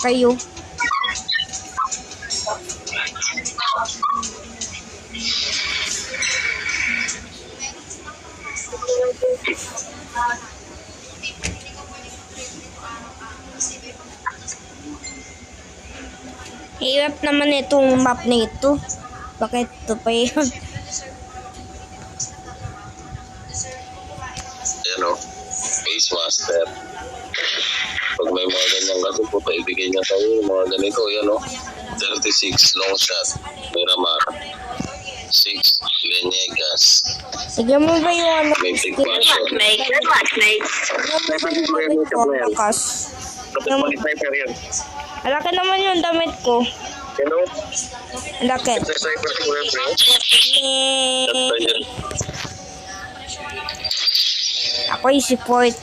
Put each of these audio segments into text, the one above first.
Kayo. Hirap naman itong map na ito. Bakit ito pa yun? Yan o, Face Master. Pag may mga ganyan kasi po, paibigay niya kayo mga ganito. Yan o, 36 long shot, Miramar. 6 Lenegas. Sige mo ba yung ano? May big passion. Good luck, mate. Sniper yan. Alaki naman yung damit ko. Yan o, Alaki. sniper siguro yan. Ako yung support.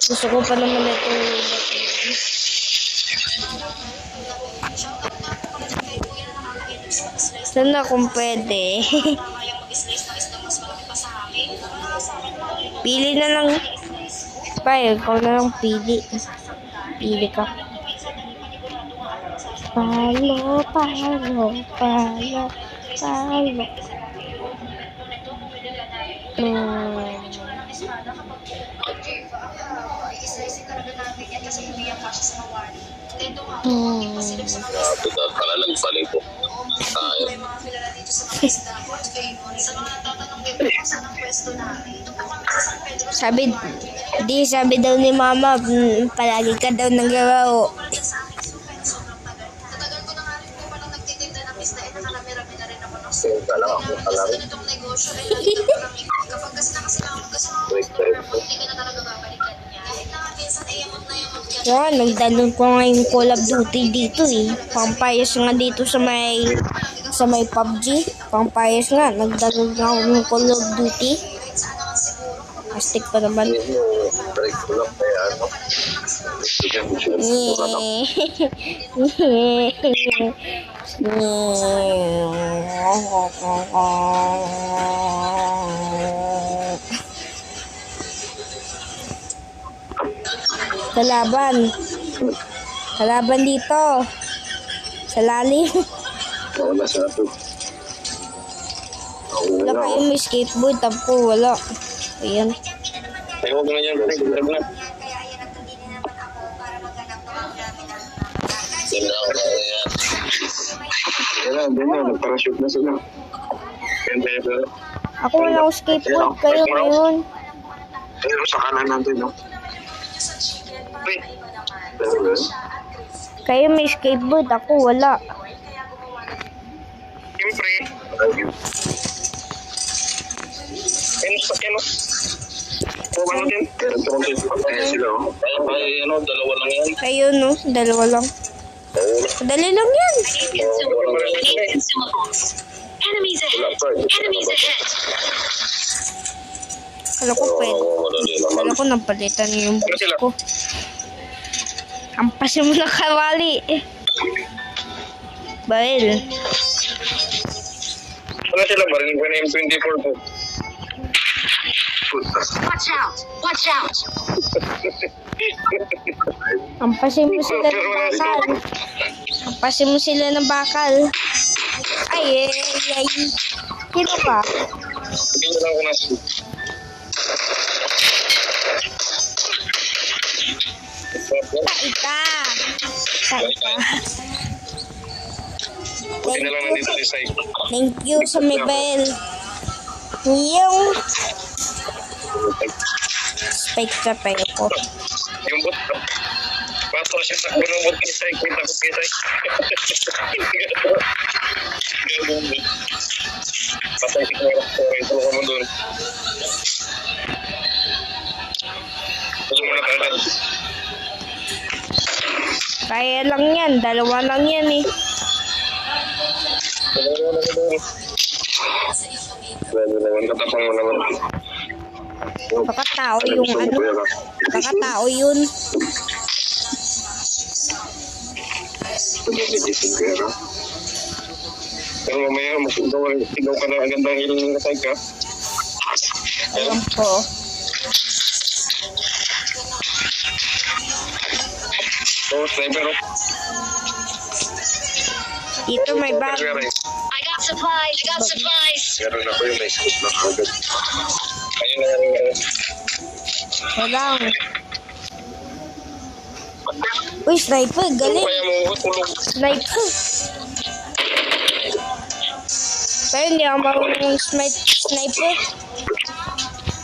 Gusto ko pa naman ito. Sana kung pwede. Pili na lang. Bye, ikaw na lang pili. Pili ka. Palo, palo, palo, palo. Pala nagpaling po. Tayo. Sabi daw ni mama, palagi ka daw naglaro. Yan, nagdalon ko nga yung Call of Duty dito eh. Pampayas nga dito sa may PUBG. Pampayas nga, nagdalon nga ako yung Call of Duty. Astig pa naman. Kalaban dito sa lalim. Wala kayong may skateboard, tapos wala. Ayan. Ayaw mo na yan, grab na. Yan, nagparashoot na sila. Ako wala akong skateboard, kayo ngayon. Pero sa kanan natin, no? Kayo may skateboard, ako wala. Siyempre. Kino? Kung ano din? Sila, dalawa lang yan. Kayo no, dalawa lang. Dali lang yan. Enemies ahead. Kala ko pwede. Kala ko napalitan yung boss ko. Ampasin mo na kawali. Bail. Ano sila ba? Rin pa na yung 24 po. Watch out. Ampasin mo sila ng bakal. Ampasin mo sila ng bakal. Ay. Sino ka? Tingnan lang ko na siya. Taika. Buti na lang nandito si Sai. Thank you sa Mabel. Yung spike sa payo ko. Yung bot. Pasok siya sa ng bot ni Sai. Kita ko kay Sai. Patay si Kaya. Ito ko mo doon. Gusto mo na kagad. Kaya lang yan. Dalawa lang yan eh. Pwede naman. Katapang mo naman. Baka tao yung ano. Baka tao yun. Pero mamaya, ikaw ka na agad ng ilang nasay ka. Alam ko. Oh, sniper. Dito may bag. I got supplies. I got supplies. Meron ako yung may scoop na agad. Ayun na yan. Walang. Uy, sniper. Galing. Kaya mo tulog. Sniper. Pero hindi ako marunong sniper.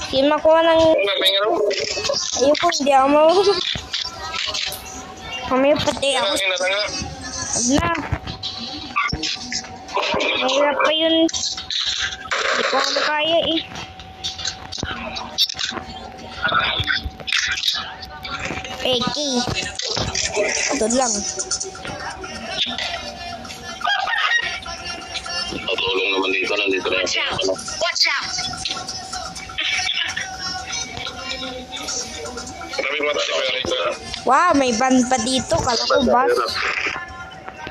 Hindi makuha ng... Ayoko, hindi ako marunong. Mamaya pati ako. Wag na. Mahirap pa yun. Hindi ko ako makaya eh. Eki. Ito lang. Patulong naman dito. Nandito na Watch out. yung Watch out. Wow, may van pa dito. Kala ko bus.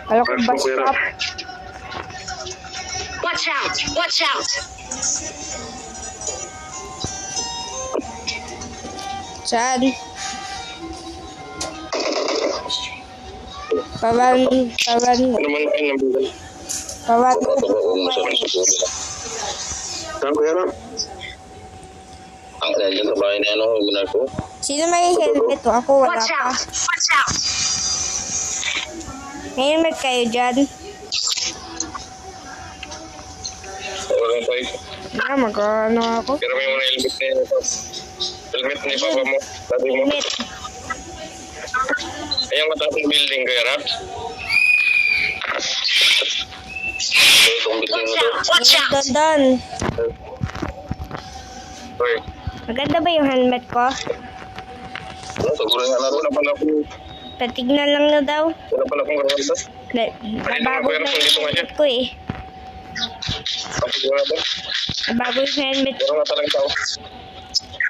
Kala ko bus stop. Watch out. Watch out. Saan? Pawan. Ano man kayo nabigal? Pawan. Saan ko yan? Ang nandiyan sa bahay na ano, huwag ko. Sino may helmet? Ako wala Watch pa. out. Watch out. May helmet kayo dyan? Walang tayo. Mag-ano ako? Pero may mga helmet na yun. Helmet ni papa mo. Sabi mo. Helmet. Ayang matapong building ko yan, ha? Itong building Watch mo to. out. Watch out. Doon. Hoy. Maganda ba yung helmet ko? Siguro nga naroon na pala akong... Patignan lang na daw. Wala pala akong gawin to. Nabago na yung helmet ko eh. Siguro ba? Nabago yung helmet. Pero nga talagang tao.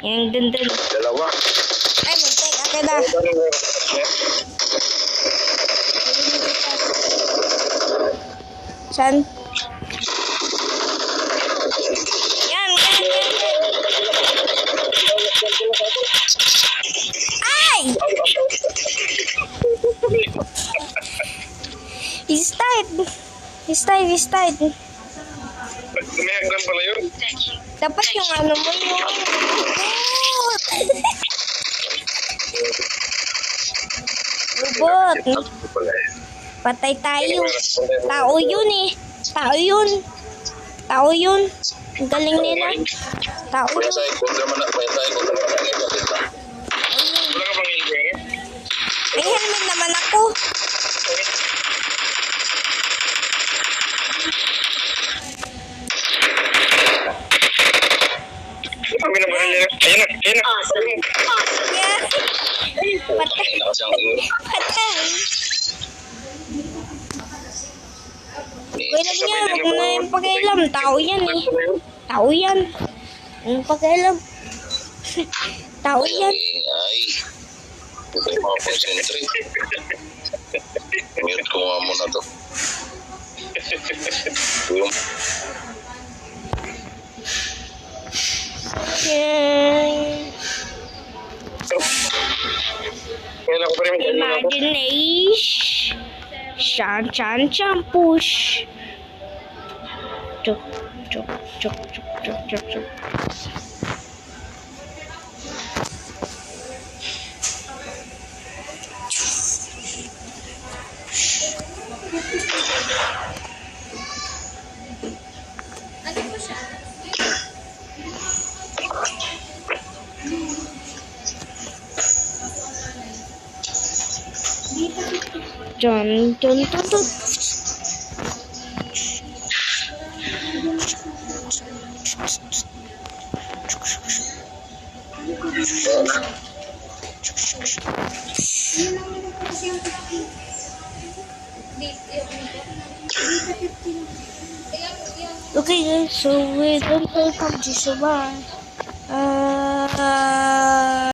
Yung dun. Dalawa. Ay, muntik. Akin na. Saan? Yan. Ay! He's tight. May hagdan pala yun. Dapat yung ano mo yung... Robot. Patay tayo. Tao yun eh. Tao yun. Ang galing nila. Tao Kaya yun. sa ikot naman na. Kaya sa ikot naman na. Wala ka pang ilgay. May helmet naman ako. Kami na ba niya? Ayun na. Awesome. Awesome. Yeah. Patay. Nakasang ulo. Patay. Wala niya. Huwag mo na yung pag-ilam. Tao yan eh. Tao yan. Yung pag-ilam. Tao yan. Ay. Ito yung mga concentrate. Mute ko nga muna to. Yung Yan. kailan ko pa rin Imagination. Chan push. Chuk. Dun. Okay guys, so we don't play PUBG, so bye.